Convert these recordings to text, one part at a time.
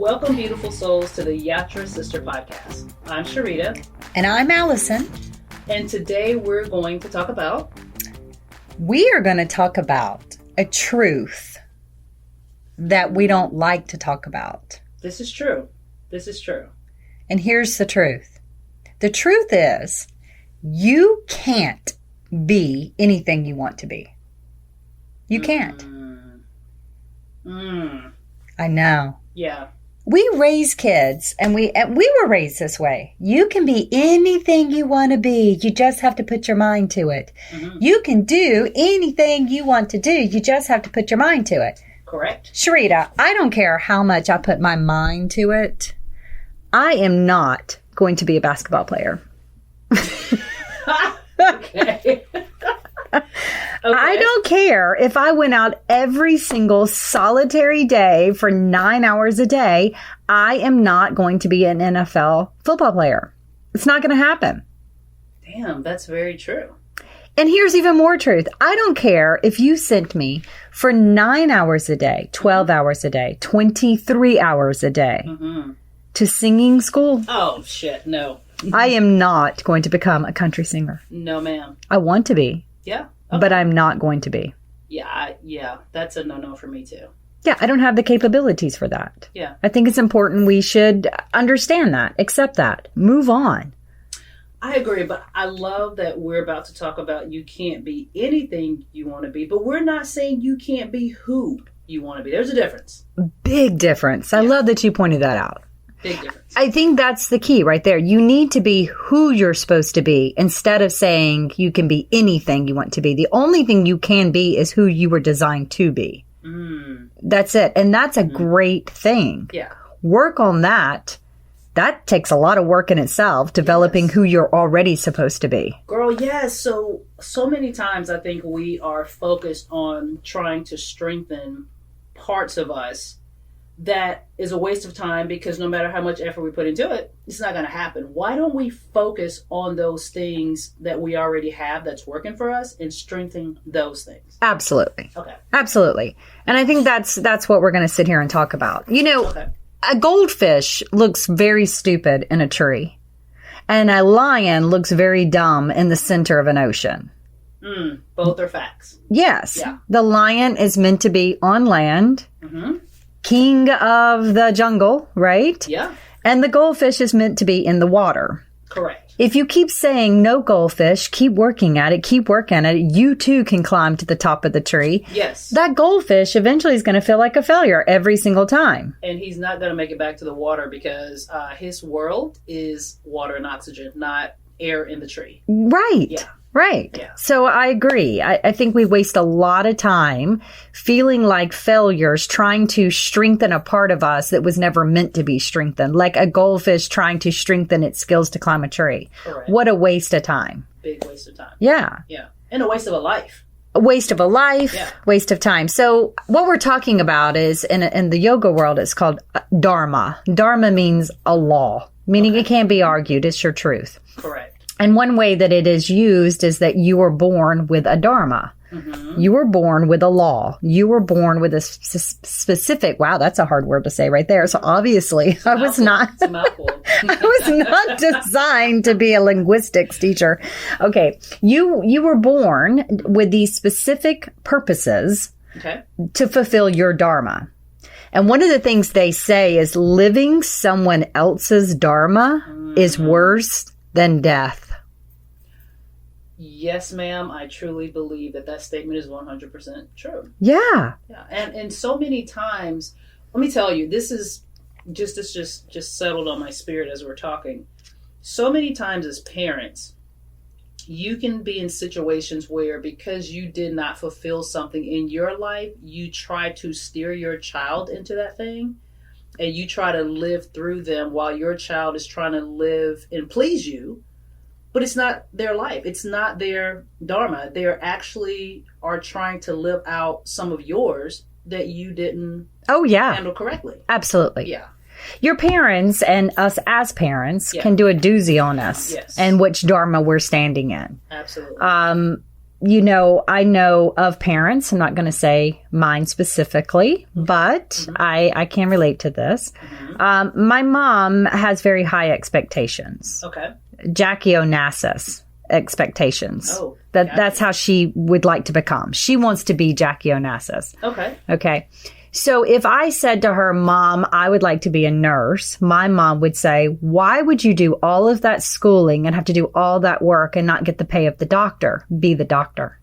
Welcome, beautiful souls, to the Yatra Sister Podcast. I'm Sharita. And I'm Allison. And today we're going to talk about... We are going to talk about a truth that we don't like to talk about. This is true. This is true. And here's the truth. The truth is, you can't be anything you want to be. You can't. I know. Yeah. We raise kids, and we were raised this way. You can be anything you want to be. You just have to put your mind to it. Mm-hmm. You can do anything you want to do. You just have to put your mind to it. Correct. Sharita, I don't care how much I put my mind to it. I am not going to be a basketball player. Okay. Okay. I don't care if I went out every single solitary day for 9 hours a day. I am not going to be an NFL football player. It's not going to happen. Damn, that's very true. And here's even more truth. I don't care if you sent me for 9 hours a day, 12 hours a day, 23 hours a day to singing school. Oh, shit, no. I am not going to become a country singer. No, ma'am. I want to be. Yeah. Okay. But I'm not going to be. Yeah, that's a no-no for me too. Yeah, I don't have the capabilities for that. Yeah. I think it's important we should understand that, accept that, move on. I agree, but I love that we're about to talk about you can't be anything you want to be, but we're not saying you can't be who you want to be. There's a difference. Big difference. I love that you pointed that out. Big difference. I think that's the key right there. You need to be who you're supposed to be instead of saying you can be anything you want to be. The only thing you can be is who you were designed to be. That's it. And that's a great thing. Yeah. Work on that. That takes a lot of work in itself, developing who you're already supposed to be. Girl, yes. So many times I think we are focused on trying to strengthen parts of us. That is a waste of time because no matter how much effort we put into it, it's not going to happen. Why don't we focus on those things that we already have that's working for us and strengthen those things? Absolutely. Okay. Absolutely. And I think that's what we're going to sit here and talk about. You know, a goldfish looks very stupid in a tree, and a lion looks very dumb in the center of an ocean. Both are facts. Yes. Yeah. The lion is meant to be on land. King of the jungle, right? Yeah. And the goldfish is meant to be in the water. Correct. If you keep saying no goldfish, keep working at it, you too can climb to the top of the tree. Yes. That goldfish eventually is going to feel like a failure every single time. And he's not going to make it back to the water because his world is water and oxygen, not air in the tree. Right. Yeah. Right. Yeah. So I agree. I think we waste a lot of time feeling like failures trying to strengthen a part of us that was never meant to be strengthened, like a goldfish trying to strengthen its skills to climb a tree. Correct. What a waste of time. Big waste of time. Yeah. Yeah. And a waste of a life. A waste of a life, waste of time. So what we're talking about is in the yoga world, it's called Dharma. Dharma means a law, meaning it can't be argued. It's your truth. Correct. And one way that it is used is that you were born with a dharma. You were born with a law. You were born with a specific, wow, that's a hard word to say right there. So obviously I was not designed to be a linguistics teacher. Okay. You were born with these specific purposes to fulfill your dharma. And one of the things they say is living someone else's dharma is worse than death. Yes, ma'am. I truly believe that statement is 100% true. Yeah. Yeah. And so many times, let me tell you, this just settled on my spirit as we're talking. So many times as parents, you can be in situations where because you did not fulfill something in your life, you try to steer your child into that thing. And you try to live through them while your child is trying to live and please you. But it's not their life. It's not their dharma. They actually are trying to live out some of yours that you didn't handle correctly. Absolutely. Yeah. Your parents and us as parents can do a doozy on us and which dharma we're standing in. Absolutely. I know of parents, I'm not going to say mine specifically, but I can relate to this. My mom has very high expectations. Okay. Jackie Onassis expectations. Oh, that's how she would like to become. She wants to be Jackie Onassis. Okay. Okay. So if I said to her, Mom, I would like to be a nurse, my mom would say, why would you do all of that schooling and have to do all that work and not get the pay of the doctor? Be the doctor.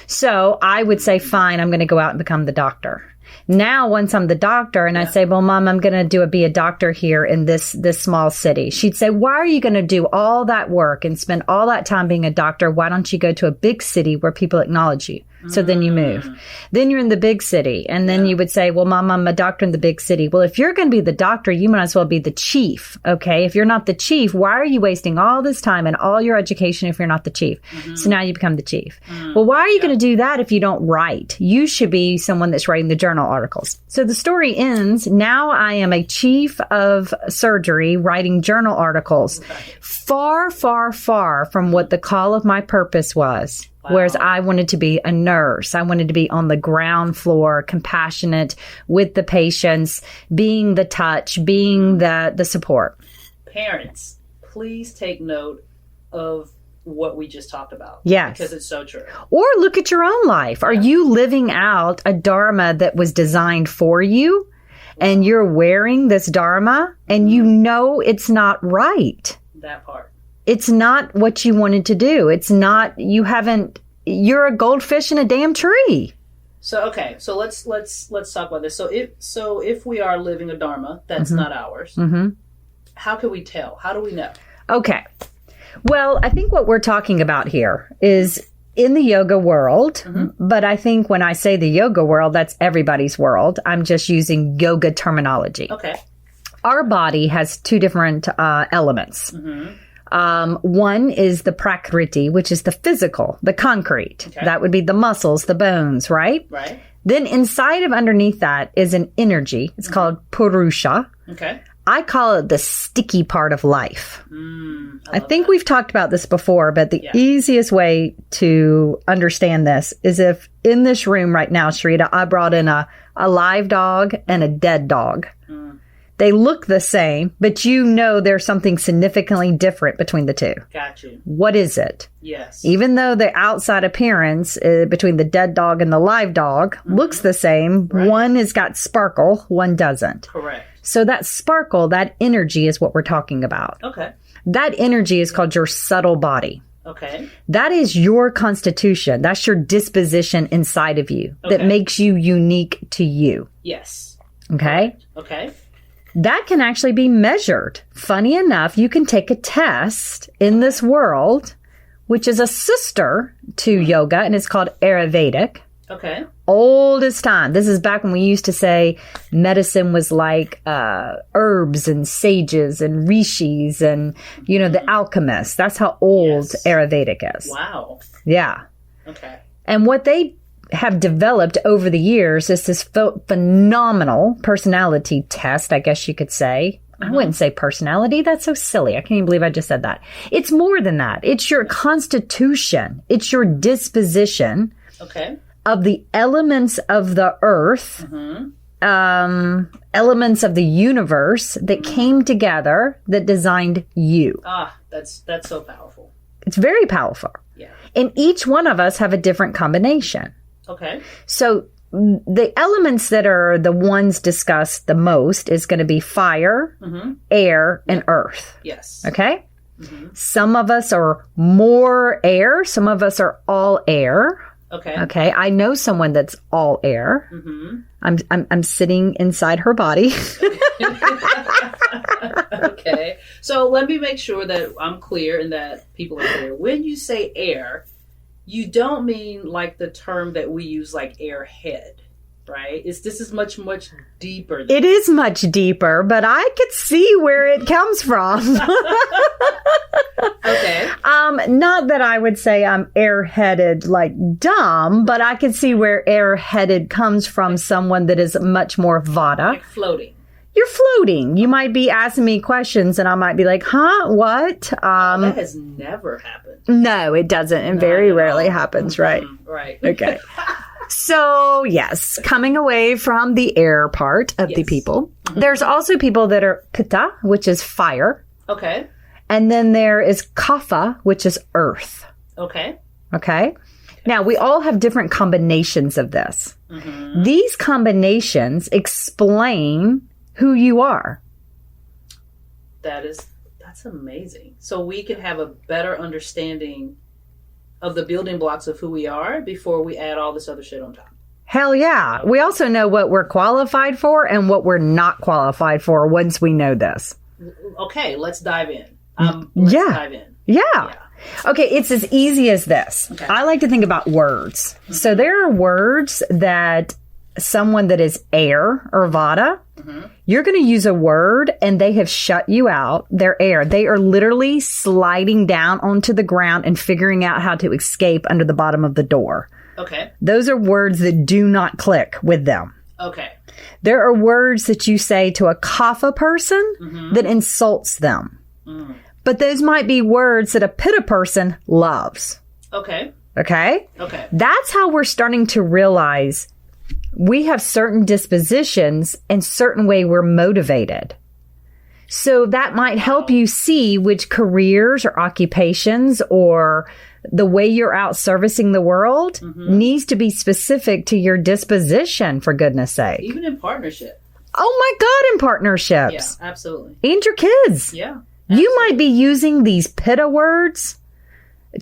So I would say, fine, I'm going to go out and become the doctor. Now, once I'm the doctor and I say, well, Mom, I'm going to be a doctor here in this small city. She'd say, why are you going to do all that work and spend all that time being a doctor? Why don't you go to a big city where people acknowledge you? So then you move. Then you're in the big city. And then you would say, well, Mom, I'm a doctor in the big city. Well, if you're going to be the doctor, you might as well be the chief. Okay. If you're not the chief, why are you wasting all this time and all your education if you're not the chief? So now you become the chief. Well, why are you going to do that if you don't write? You should be someone that's writing the journal articles. So the story ends. Now I am a chief of surgery writing journal articles. Far, far, far from what the call of my purpose was. Wow. Whereas I wanted to be a nurse. I wanted to be on the ground floor, compassionate with the patients, being the touch, being the support. Parents, please take note of what we just talked about. Yes. Because it's so true. Or look at your own life. Are you living out a Dharma that was designed for you? And you're wearing this Dharma and you know it's not right. That part. It's not what you wanted to do. It's not, you're a goldfish in a damn tree. So, okay. So let's talk about this. So if we are living a Dharma, that's not ours. How can we tell? How do we know? Okay. Well, I think what we're talking about here is in the yoga world, but I think when I say the yoga world, that's everybody's world. I'm just using yoga terminology. Okay. Our body has two different elements. One is the prakriti, which is the physical, the concrete. Okay. That would be the muscles, the bones, right? Right. Then inside of underneath that is an energy. It's called purusha. Okay. I call it the sticky part of life. I think we've talked about this before, but the easiest way to understand this is if in this room right now, Sharita, I brought in a live dog and a dead dog. They look the same, but you know there's something significantly different between the two. Got you. What is it? Yes. Even though the outside appearance between the dead dog and the live dog looks the same, one has got sparkle, one doesn't. Correct. So that sparkle, that energy is what we're talking about. Okay. That energy is called your subtle body. Okay. That is your constitution. That's your disposition inside of you that makes you unique to you. Yes. Okay? Okay. That can actually be measured. Funny enough, you can take a test in this world, which is a sister to yoga, and it's called Ayurvedic. Okay. Oldest time. This is back when we used to say medicine was like herbs and sages and rishis and, the alchemists. That's how old Ayurvedic is. Wow. Yeah. Okay. And what they have developed over the years is this phenomenal personality test, I guess you could say. I wouldn't say personality. That's so silly. I can't even believe I just said that. It's more than that. It's your constitution. It's your disposition of the elements of the earth, elements of the universe that came together that designed you. Ah, that's so powerful. It's very powerful. Yeah. And each one of us have a different combination. Okay. So the elements that are the ones discussed the most is going to be fire, air, and earth. Yes. Okay? Some of us are more air. Some of us are all air. Okay. Okay. I know someone that's all air. I'm sitting inside her body. Okay. So let me make sure that I'm clear and that people are clear. When you say air, you don't mean like the term that we use, like airhead, right? This is much, much deeper. It is much deeper, but I could see where it comes from. Okay. Not that I would say I'm airheaded like dumb, but I could see where airheaded comes from someone that is much more vata. Like floating. you're floating. You might be asking me questions and I might be like, huh, what? That has never happened. No, it doesn't. And very rarely happens, right? Right. Okay. So, yes, coming away from the air part of the people, there's also people that are pitta, which is fire. Okay. And then there is kapha, which is earth. Okay. Okay. Now, we all have different combinations of this. Mm-hmm. These combinations explain who you are. That's amazing. So we can have a better understanding of the building blocks of who we are before we add all this other shit on top. Hell yeah. We also know what we're qualified for and what we're not qualified for once we know this. Okay, let's dive in. Dive in. Yeah. Okay, it's as easy as this. Okay. I like to think about words. Mm-hmm. So there are words that someone that is air or vata, you're going to use a word and they have shut you out. They're air. They are literally sliding down onto the ground and figuring out how to escape under the bottom of the door. Okay. Those are words that do not click with them. Okay. There are words that you say to a kapha person that insults them. Mm. But those might be words that a pitta person loves. Okay. Okay? Okay. That's how we're starting to realize we have certain dispositions and certain way we're motivated. So that might help you see which careers or occupations or the way you're out servicing the world needs to be specific to your disposition, for goodness sake. Even in partnership. Oh my God, in partnerships. Yeah, absolutely. And your kids. Yeah. Absolutely. You might be using these pitta words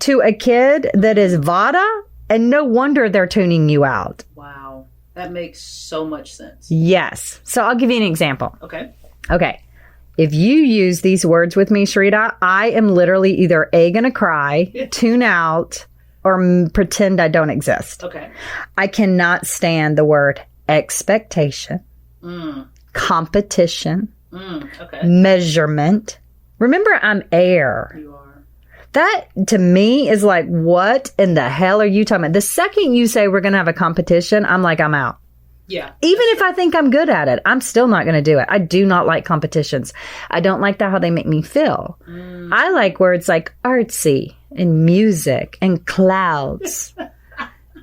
to a kid that is vata, and no wonder they're tuning you out. Wow. That makes so much sense. Yes. So I'll give you an example. Okay. Okay. If you use these words with me, Sharita, I am literally either A, gonna cry, tune out, or pretend I don't exist. Okay. I cannot stand the word expectation, competition, measurement. Remember, I'm air. You are. That, to me, is like, what in the hell are you talking about? The second you say we're going to have a competition, I'm like, I'm out. Yeah. Even if I think I'm good at it, I'm still not going to do it. I do not like competitions. I don't like how they make me feel. I like words like artsy and music and clouds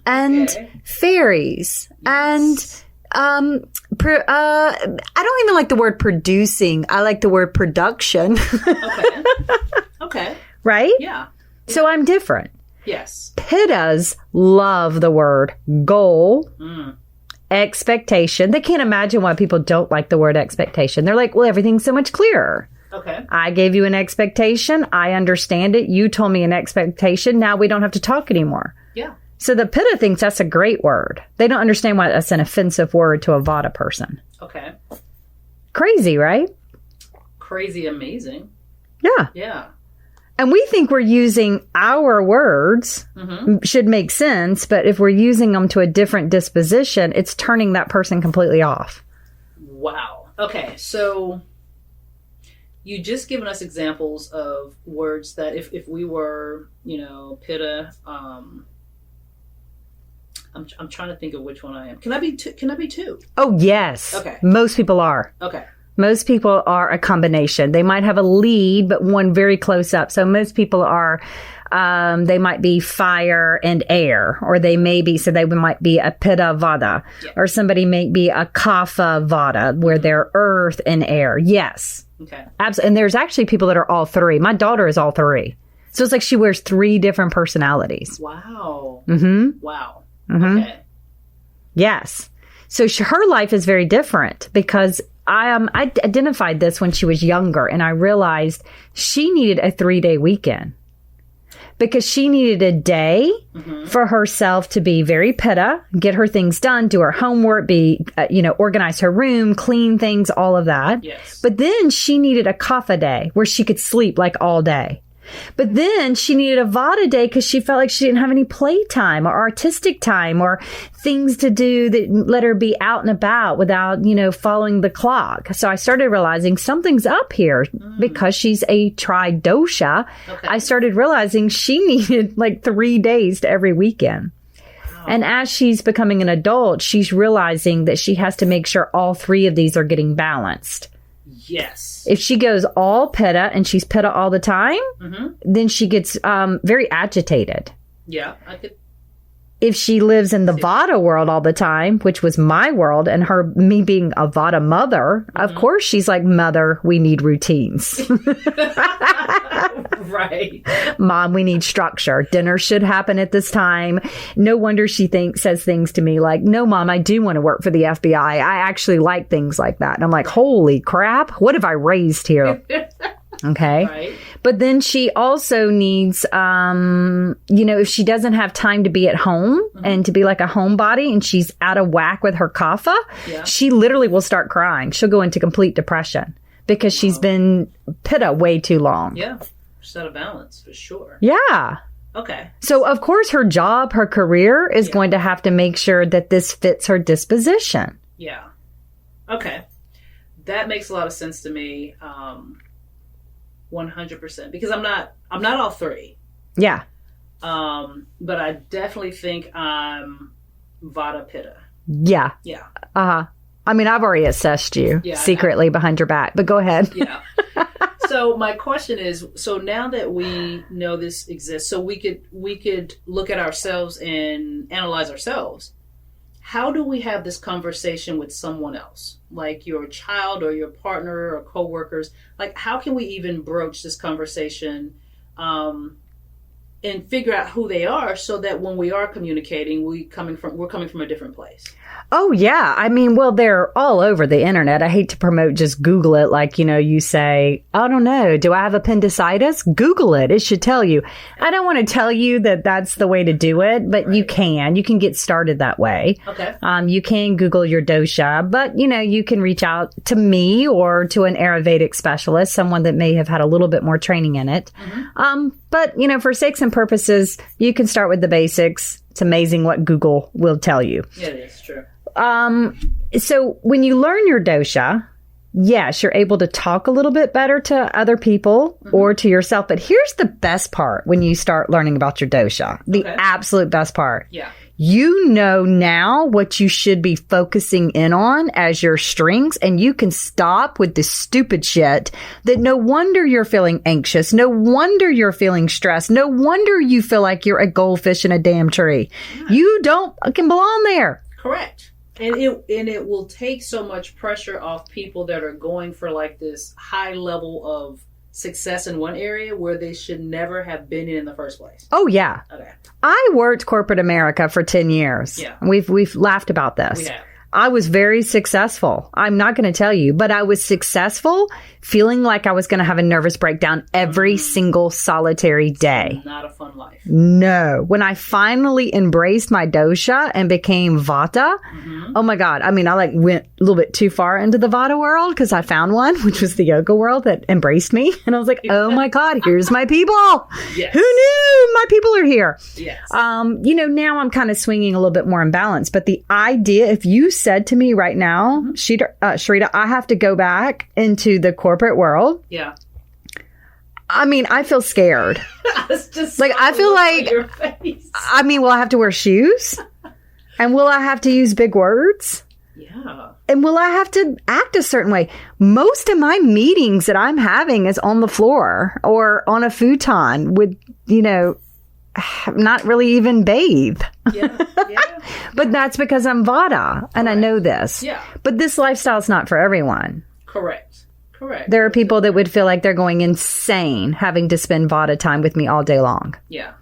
and fairies and I don't even like the word producing. I like the word production. Okay. Right? Yeah. So I'm different. Yes. Pittas love the word goal, expectation. They can't imagine why people don't like the word expectation. They're like, well, everything's so much clearer. Okay. I gave you an expectation. I understand it. You told me an expectation. Now we don't have to talk anymore. Yeah. So the pitta thinks that's a great word. They don't understand why that's an offensive word to a vata person. Okay. Crazy, right? Crazy amazing. Yeah. Yeah. And we think we're using our words should make sense, but if we're using them to a different disposition, it's turning that person completely off. Wow. Okay, so you just given us examples of words that if we were, pitta, I'm trying to think of which one I am. Can I be two? Oh, yes. Okay. Most people are. Okay. Most people are a combination. They might have a lead, but one very close up. So most people are, they might be fire and air, or they might be a pitta vata, or somebody may be a kapha vata, where they're earth and air. Yes. Okay. Absolutely. And there's actually people that are all three. My daughter is all three. So it's like she wears 3 different personalities. Wow. Wow. Okay. Yes. So her life is very different because I identified this when she was younger, and I realized she needed a 3-day weekend because she needed a day for herself to be very pitta, get her things done, do her homework, organize her room, clean things, all of that. Yes. But then she needed a kapha day where she could sleep like all day. But then she needed a vata day because she felt like she didn't have any playtime or artistic time or things to do that let her be out and about without, following the clock. So I started realizing something's up here because she's a tridosha. Okay. I started realizing she needed like 3 days to every weekend. And as she's becoming an adult, she's realizing that she has to make sure all three of these are getting balanced. Yes. If she goes all pitta and she's pitta all the time, then she gets very agitated. Yeah, I could. If she lives in the Vata world all the time, which was my world, and me being a Vata mother, of course she's like, Mother, we need routines. Right. Mom, we need structure. Dinner should happen at this time. No wonder she says things to me like, no, Mom, I do want to work for the FBI. I actually like things like that. And I'm like, holy crap, what have I raised here? Okay. Right. But then she also needs, if she doesn't have time to be at home and to be like a homebody and she's out of whack with her kapha, she literally will start crying. She'll go into complete depression because she's been pitta way too long. Yeah. She's out of balance for sure. Yeah. Okay. So, of course, her job, her career is going to have to make sure that this fits her disposition. Yeah. Okay. That makes a lot of sense to me. 100%, because I'm not all three. Yeah. But I definitely think I'm Vata Pitta. Yeah. Yeah. I mean, I've already assessed you secretly behind your back, but go ahead. Yeah. So my question is, so now that we know this exists, so we could look at ourselves and analyze ourselves. How do we have this conversation with someone else, like your child or your partner or coworkers? Like, how can we even broach this conversation and figure out who they are, so that when we are communicating, we're coming from a different place? Oh, yeah. I mean, well, they're all over the internet. I hate to promote just Google it. Like, you say, I don't know, do I have appendicitis? Google it. It should tell you. I don't want to tell you that that's the way to do it, but you can. You can get started that way. Okay. You can Google your dosha, but, you can reach out to me or to an Ayurvedic specialist, someone that may have had a little bit more training in it. But, for sakes and purposes, you can start with the basics. It's amazing what Google will tell you. Yeah, it is true. So when you learn your dosha, yes, you're able to talk a little bit better to other people or to yourself. But here's the best part when you start learning about your dosha, the absolute best part. Yeah. You know now what you should be focusing in on as your strengths, and you can stop with this stupid shit that no wonder you're feeling anxious. No wonder you're feeling stressed. No wonder you feel like you're a goldfish in a damn tree. Yeah. You can belong there. Correct. And it will take so much pressure off people that are going for like this high level of success in one area where they should never have been in the first place. Oh, yeah. Okay. I worked corporate America for 10 years. Yeah. We've laughed about this. We have. I was very successful. I'm not going to tell you, but I was successful feeling like I was going to have a nervous breakdown every single solitary day. Not a fun life. No. When I finally embraced my dosha and became Vata, oh my God. I mean, I went a little bit too far into the Vata world because I found one, which was the yoga world, that embraced me. And I was like, oh my God, here's my people. Yes. Who knew my people are here? Yes. Now I'm kind of swinging a little bit more in balance, but the idea, if you said to me right now, Shrita, I have to go back into the corporate world. Yeah. I mean, I feel scared. I feel like, your face. I mean, will I have to wear shoes? And will I have to use big words? Yeah. And will I have to act a certain way? Most of my meetings that I'm having is on the floor or on a futon with, not really even bathe. Yeah. But that's because I'm Vata and I know this. Yeah. But this lifestyle is not for everyone. Correct. There are people that would feel like they're going insane having to spend Vata time with me all day long. Yeah.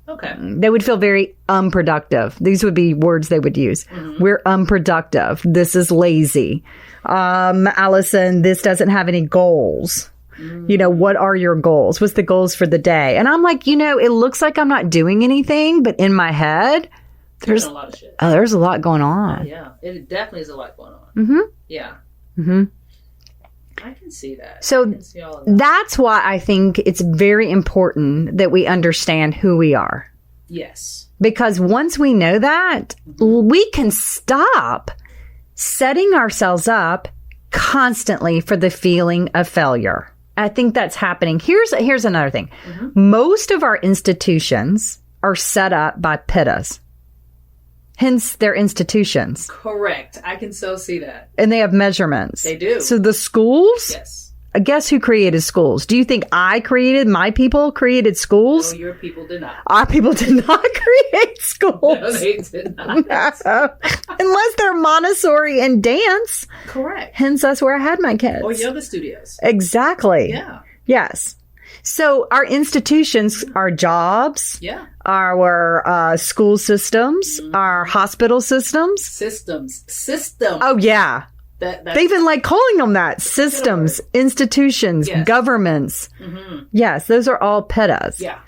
Okay. They would feel very unproductive. These would be words they would use. We're unproductive. This is lazy. Allison, this doesn't have any goals. What are your goals? What's the goals for the day? And I'm like, it looks like I'm not doing anything, but in my head, there's a lot of shit. There's a lot going on. Yeah, it definitely is a lot going on. Yeah. I can see that. So that's why I think it's very important that we understand who we are. Yes. Because once we know that, we can stop setting ourselves up constantly for the feeling of failure. I think that's happening. Here's another thing. Most of our institutions are set up by pittas. Hence their institutions. Correct. I can so see that. And they have measurements. They do. So the schools? Yes. Guess who created schools? Do you think my people created schools? No, your people did not. Our people did not create schools. No, they did not. Unless they're Montessori and dance. Correct. Hence, that's where I had my kids. Or yoga studios. Exactly. Yeah. Yes. So our institutions, our jobs, yeah, our school systems, our hospital systems. System. Oh, yeah. They even like calling them that. Systems, institutions, yes. Governments. Mm-hmm. Yes, those are all pittas. Yeah.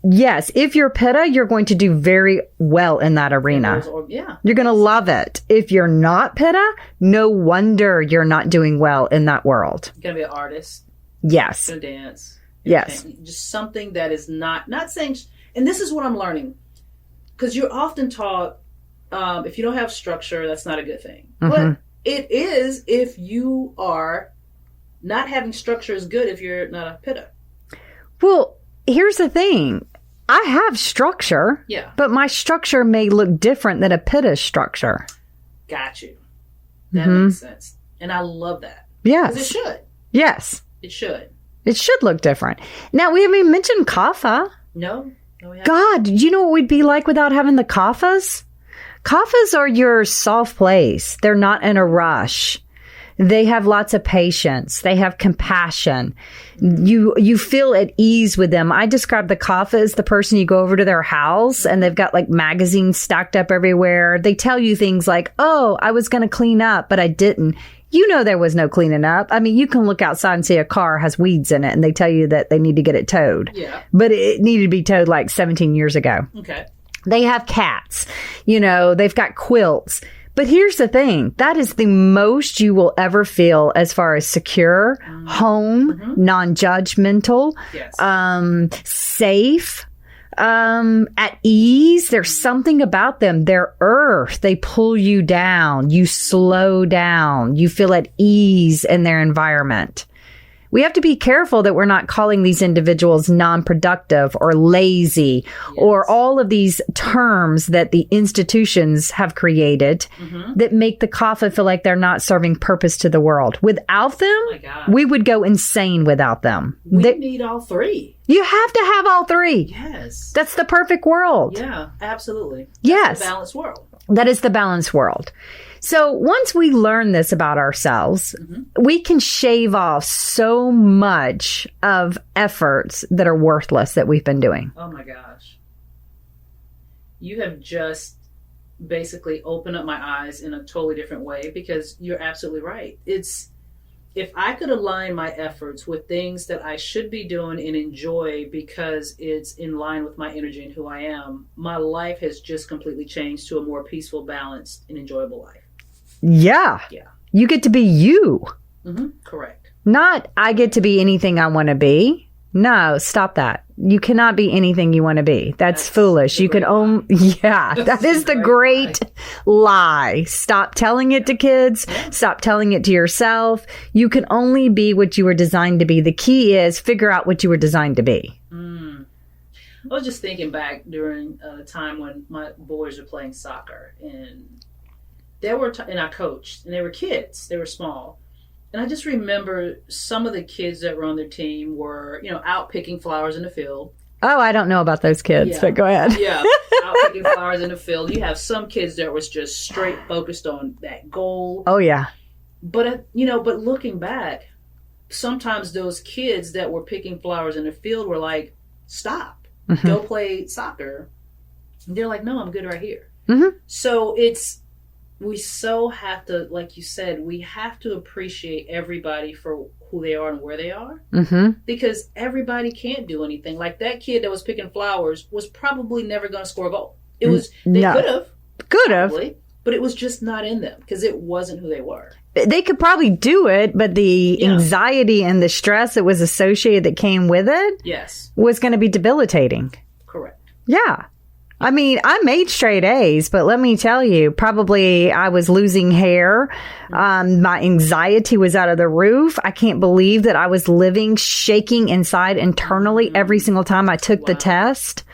Yes, if you're pitta, you're going to do very well in that arena. Yeah. You're going to love it. If you're not pitta, no wonder you're not doing well in that world. You're going to be an artist. Yes. You're going to dance. Yes. Just something that is not saying, and this is what I'm learning, because you're often taught, if you don't have structure, that's not a good thing. Mm-hmm. But it is if you are not having structure is good if you're not a pitta. Well, here's the thing. I have structure. Yeah. But my structure may look different than a pitta structure. Got you. That makes sense. And I love that. Yes. Because it should. Yes. It should. It should look different. Now, we haven't even mentioned kapha. No. We haven't. God, do you know what we'd be like without having the kaphas? Kaphas are your soft place. They're not in a rush. They have lots of patience. They have compassion. You feel at ease with them. I describe the kapha as the person you go over to their house and they've got like magazines stacked up everywhere. They tell you things like, oh, I was going to clean up, but I didn't. You know there was no cleaning up. I mean, you can look outside and see a car has weeds in it and they tell you that they need to get it towed. Yeah. But it needed to be towed like 17 years ago. Okay. They have cats, they've got quilts. But here's the thing. That is the most you will ever feel as far as secure, home, non-judgmental, yes. Safe, at ease. There's something about them. They're earth. They pull you down. You slow down. You feel at ease in their environment. We have to be careful that we're not calling these individuals non-productive or lazy or all of these terms that the institutions have created that make the kapha feel like they're not serving purpose to the world. Without them, we would go insane without them. We need all three. You have to have all three. Yes. That's the perfect world. Yeah, absolutely. Yes. That's the balanced world. That is the balanced world. So once we learn this about ourselves, we can shave off so much of efforts that are worthless that we've been doing. Oh my gosh. You have just basically opened up my eyes in a totally different way because you're absolutely right. If I could align my efforts with things that I should be doing and enjoy because it's in line with my energy and who I am, my life has just completely changed to a more peaceful, balanced, and enjoyable life. Yeah. Yeah. You get to be you. Correct. Not I get to be anything I want to be. No, stop that. You cannot be anything you want to be. That's foolish. You can own. Yeah, that is the great lie. Stop telling it to kids. Stop telling it to yourself. You can only be what you were designed to be. The key is figure out what you were designed to be. I was just thinking back during a time when my boys were playing soccer and they were, and I coached, and they were kids. They were small. And I just remember some of the kids that were on their team were, out picking flowers in the field. Oh, I don't know about those kids, but go ahead. Yeah, out picking flowers in the field. You have some kids that was just straight focused on that goal. Oh, yeah. But, but looking back, sometimes those kids that were picking flowers in the field were like, stop, go play soccer. And they're like, no, I'm good right here. So we so have to, like you said, we have to appreciate everybody for who they are and where they are. Because everybody can't do anything. Like that kid that was picking flowers was probably never going to score a goal. They could have, but it was just not in them because it wasn't who they were. They could probably do it, but the anxiety and the stress that was associated that came with it was going to be debilitating. Correct. Yeah. I mean, I made straight A's, but let me tell you, probably I was losing hair. My anxiety was out of the roof. I can't believe that I was living, shaking inside internally every single time I took the test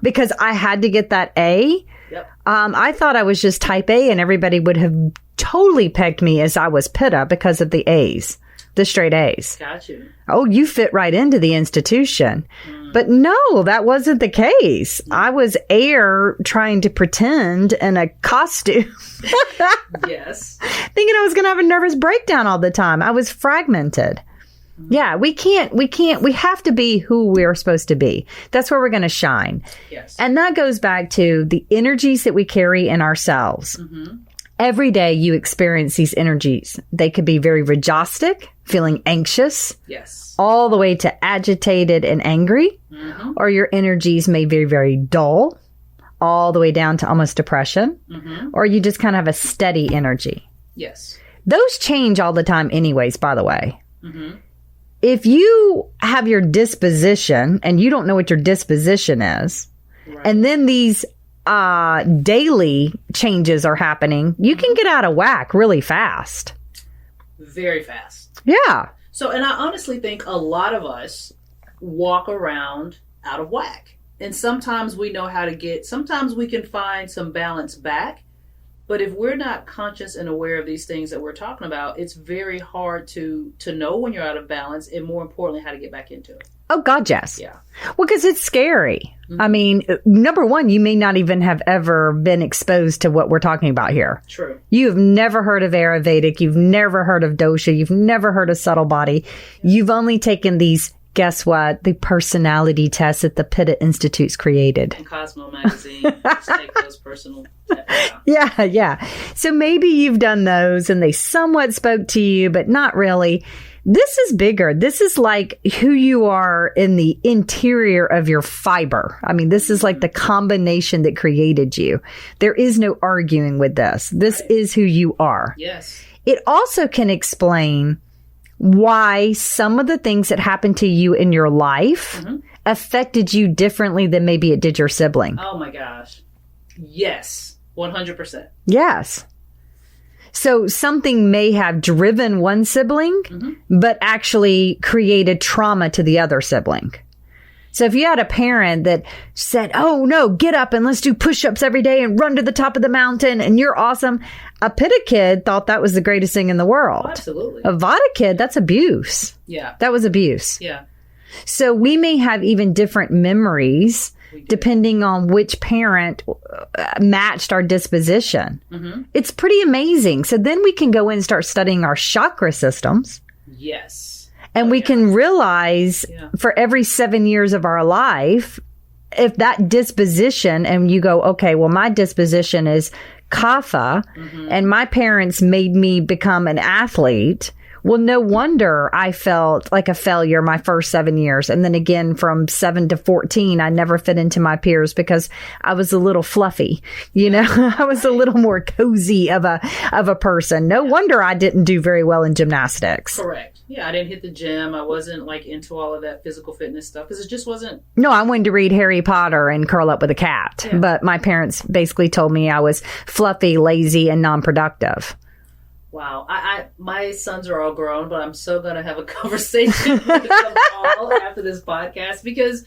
because I had to get that A. Yep. I thought I was just type A and everybody would have totally pegged me as I was Pitta because of the A's, the straight A's. Got you. Oh, you fit right into the institution. But no, that wasn't the case. I was air trying to pretend in a costume. Yes. Thinking I was going to have a nervous breakdown all the time. I was fragmented. Yeah, we have to be who we're supposed to be. That's where we're going to shine. Yes. And that goes back to the energies that we carry in ourselves. Every day you experience these energies. They could be very rajastic, feeling anxious. Yes. All the way to agitated and angry. Or your energies may be very, very dull, all the way down to almost depression. Or you just kind of have a steady energy. Yes. Those change all the time anyways, by the way. If you have your disposition and you don't know what your disposition is, and then these daily changes are happening, you can get out of whack really fast. Very fast. Yeah. So, and I honestly think a lot of us walk around out of whack. And sometimes we know how to sometimes we can find some balance back. But if we're not conscious and aware of these things that we're talking about, it's very hard to know when you're out of balance and, more importantly, how to get back into it. Oh, God, yes. Yeah. Well, because it's scary. I mean, number one, you may not even have ever been exposed to what we're talking about here. True. You have never heard of Ayurvedic. You've never heard of dosha. You've never heard of subtle body. You've only taken these, guess what? The personality tests that the Pitta Institute's created. And Cosmo magazine. Just take those personal tests. Yeah. So maybe you've done those and they somewhat spoke to you, but not really. This is bigger. This is like who you are in the interior of your fiber. I mean, this is like the combination that created you. There is no arguing with this. This is who you are. Yes. It also can explain why some of the things that happened to you in your life affected you differently than maybe it did your sibling. Oh my gosh. Yes. 100%. Yes. So something may have driven one sibling, but actually created trauma to the other sibling. So if you had a parent that said, oh no, get up and let's do push-ups every day and run to the top of the mountain and you're awesome. A Pitta kid thought that was the greatest thing in the world. Oh, absolutely. A Vata kid, that's abuse. Yeah. That was abuse. Yeah. So we may have even different memories depending on which parent matched our disposition. It's pretty amazing. So then we can go in and start studying our chakra systems. Yes. And we can realize for every 7 years of our life, if that disposition, and you go, okay, well, my disposition is kapha, and my parents made me become an athlete. Well, no wonder I felt like a failure my first 7 years. And then again, from 7 to 14, I never fit into my peers because I was a little fluffy. You know, I was a little more cozy of a person. No wonder I didn't do very well in gymnastics. Correct. Yeah, I didn't hit the gym. I wasn't like into all of that physical fitness stuff because it just wasn't. No, I wanted to read Harry Potter and curl up with a cat. Yeah. But my parents basically told me I was fluffy, lazy, and non-productive. Wow. My sons are all grown, but I'm so going to have a conversation with them all after this podcast because,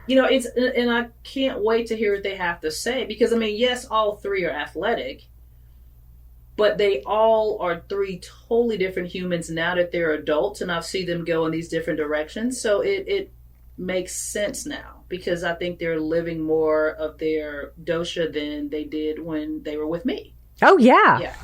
you know, and I can't wait to hear what they have to say because, I mean, yes, all three are athletic, but they all are three totally different humans now that they're adults and I've seen them go in these different directions. So it makes sense now because I think they're living more of their dosha than they did when they were with me. Oh, yeah. Yeah.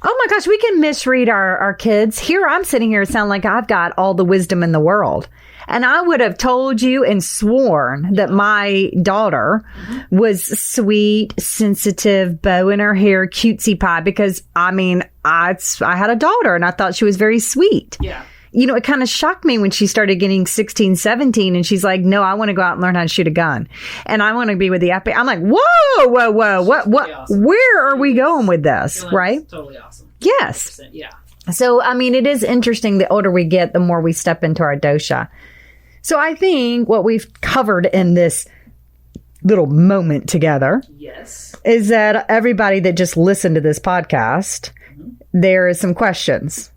Oh my gosh, we can misread our kids. Here I'm sitting here sound like I've got all the wisdom in the world. And I would have told you and sworn that my daughter was sweet, sensitive, bow in her hair, cutesy pie, because I mean, I had a daughter and I thought she was very sweet. Yeah. You know, it kind of shocked me when she started getting 16, 17 and she's like, no, I want to go out and learn how to shoot a gun. And I want to be with the FBI. I'm like, whoa, what, awesome. Where are we going with this? Right? Totally awesome. Yes. 100%, yeah. So, I mean, it is interesting. The older we get, the more we step into our dosha. So I think what we've covered in this little moment together. Yes. Is that everybody that just listened to this podcast, there is some questions.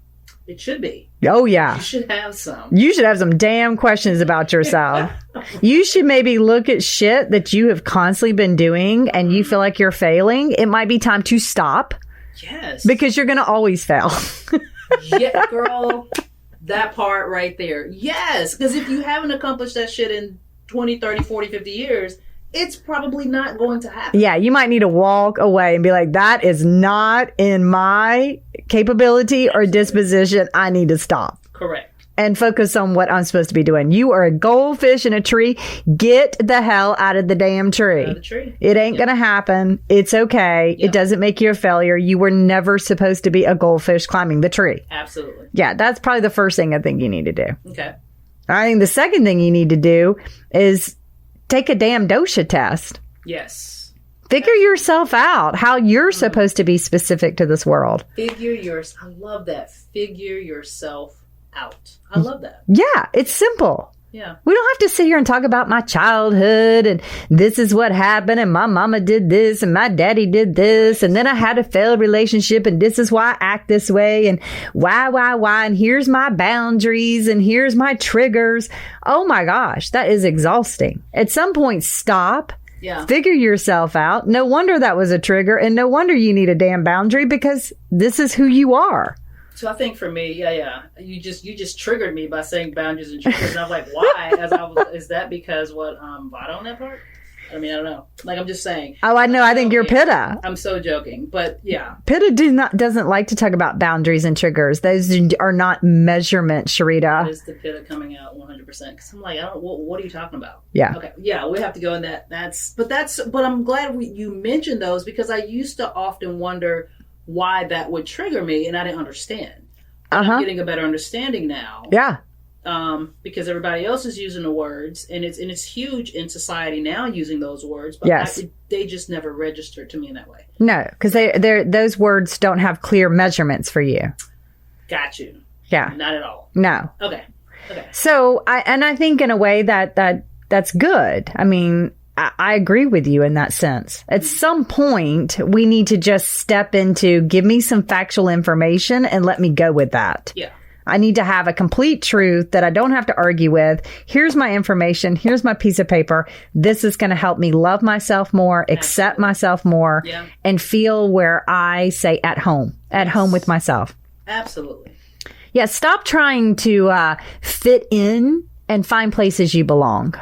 It should be. Oh, yeah. You should have some. You should have some damn questions about yourself. You should maybe look at shit that you have constantly been doing and you feel like you're failing. It might be time to stop. Yes. Because you're going to always fail. Yeah, girl. That part right there. Yes. Because if you haven't accomplished that shit in 20, 30, 40, 50 years, it's probably not going to happen. Yeah, you might need to walk away and be like, that is not in my capability or disposition. I need to stop. Correct. And focus on what I'm supposed to be doing. You are a goldfish in a tree. Get the hell out of the damn tree. Out of the tree. It ain't going to happen. It's okay. It doesn't make you a failure. You were never supposed to be a goldfish climbing the tree. Absolutely. Yeah, that's probably the first thing I think you need to do. Okay. I think the second thing you need to do is take a damn dosha test. Yes. Figure yourself out, how you're supposed to be specific to this world. I love that. Figure yourself out. I love that. Yeah, it's simple. Yeah. We don't have to sit here and talk about my childhood and this is what happened and my mama did this and my daddy did this and then I had a failed relationship and this is why I act this way and why and here's my boundaries and here's my triggers. Oh my gosh, that is exhausting. At some point, stop. Yeah. Figure yourself out. No wonder that was a trigger and no wonder you need a damn boundary because this is who you are. So I think for me, you just triggered me by saying boundaries and triggers, and I was like, why? Is that because what Vada on that part? I mean, I don't know. Like I'm just saying. Oh, I know. I think you're Pitta. I'm so joking, but yeah. Pitta doesn't like to talk about boundaries and triggers. Those are not measurement, Sharita. That is the Pitta coming out 100%. Because I'm like, what are you talking about? Yeah. Okay. Yeah, we have to go in that. But I'm glad you mentioned those because I used to often wonder why that would trigger me, and I didn't understand. I'm getting a better understanding now. Yeah. Because everybody else is using the words, and it's huge in society now using those words. But yes. They just never registered to me in that way. No, because those words don't have clear measurements for you. Got you. Yeah. Not at all. No. Okay. So I think in a way that's good. I mean, I agree with you in that sense. At some point, we need to just step into give me some factual information and let me go with that. Yeah. I need to have a complete truth that I don't have to argue with. Here's my information. Here's my piece of paper. This is going to help me love myself more, accept myself more, and feel where I say at home with myself. Absolutely. Yeah. Stop trying to fit in and find places you belong.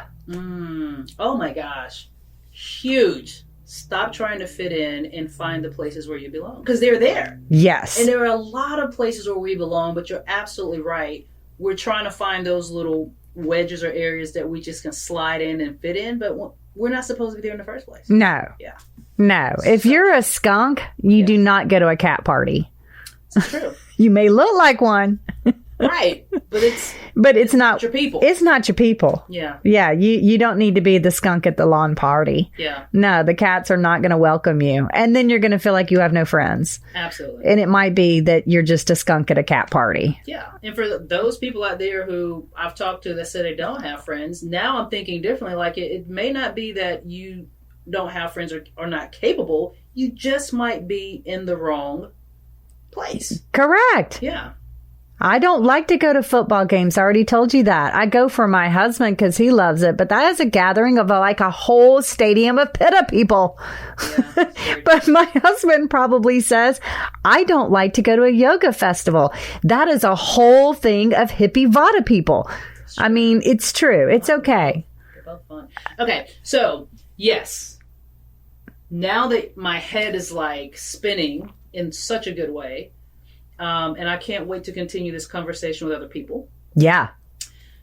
Oh my gosh. Huge. Stop trying to fit in and find the places where you belong. Because they're there. Yes. And there are a lot of places where we belong, but you're absolutely right. We're trying to find those little wedges or areas that we just can slide in and fit in, but we're not supposed to be there in the first place. No. Yeah. No. If you're a skunk, you do not go to a cat party. It's true. You may look like one. Right. But it's not your people. It's not your people. Yeah. Yeah. You don't need to be the skunk at the lawn party. Yeah. No, the cats are not going to welcome you. And then you're going to feel like you have no friends. Absolutely. And it might be that you're just a skunk at a cat party. Yeah. And for those people out there who I've talked to that say they don't have friends, now I'm thinking differently. Like it may not be that you don't have friends or not capable. You just might be in the wrong place. Correct. Yeah. I don't like to go to football games. I already told you that. I go for my husband because he loves it. But that is a gathering of like a whole stadium of Pitta people. Yeah, but my husband probably says, I don't like to go to a yoga festival. That is a whole thing of hippie Vada people. I mean, it's true. It's okay. They're both fun. Okay, so yes. Now that my head is like spinning in such a good way, and I can't wait to continue this conversation with other people. Yeah.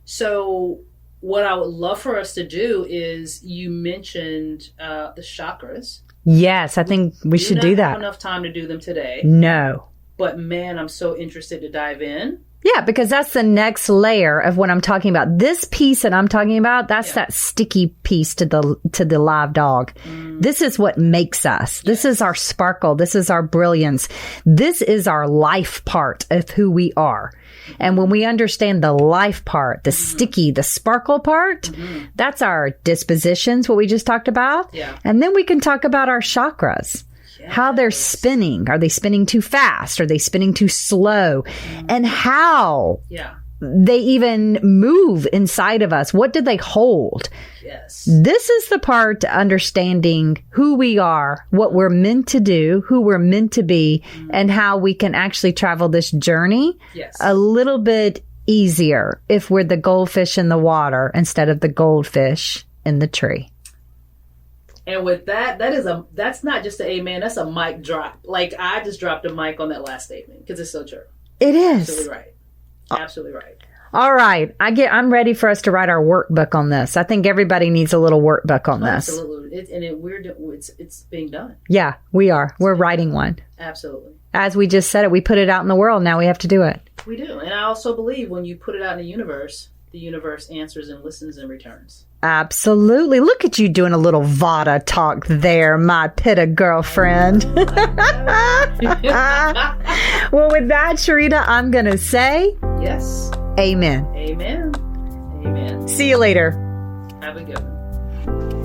So what I would love for us to do is you mentioned the chakras. Yes, I think we should do that. Have enough time to do them today. No. But man, I'm so interested to dive in. Yeah, because that's the next layer of what I'm talking about. This piece that I'm talking about, that's that sticky piece to the live dog. This is what makes us. This is our sparkle. This is our brilliance. This is our life part of who we are. And when we understand the life part, the sticky, the sparkle part, that's our dispositions, what we just talked about. Yeah. And then we can talk about our chakras. How they're spinning. Are they spinning too fast? Are they spinning too slow? And how they even move inside of us. What do they hold? Yes. This is the part to understanding who we are, what we're meant to do, who we're meant to be, and how we can actually travel this journey a little bit easier if we're the goldfish in the water instead of the goldfish in the tree. And with that's not just an amen, that's a mic drop. Like, I just dropped a mic on that last statement because it's so true. It is. Absolutely right. Absolutely right. All right. I'm ready for us to write our workbook on this. I think everybody needs a little workbook on this. Absolutely. It's being done. Yeah, we are. We're writing one. Absolutely. As we just said it, we put it out in the world. Now we have to do it. We do. And I also believe when you put it out in the universe answers and listens and returns. Absolutely. Look at you doing a little Vada talk there, my pitta girlfriend. Well, with that, Sharita, I'm going to say... Yes. Amen. Amen. Amen. See you later. Have a good one.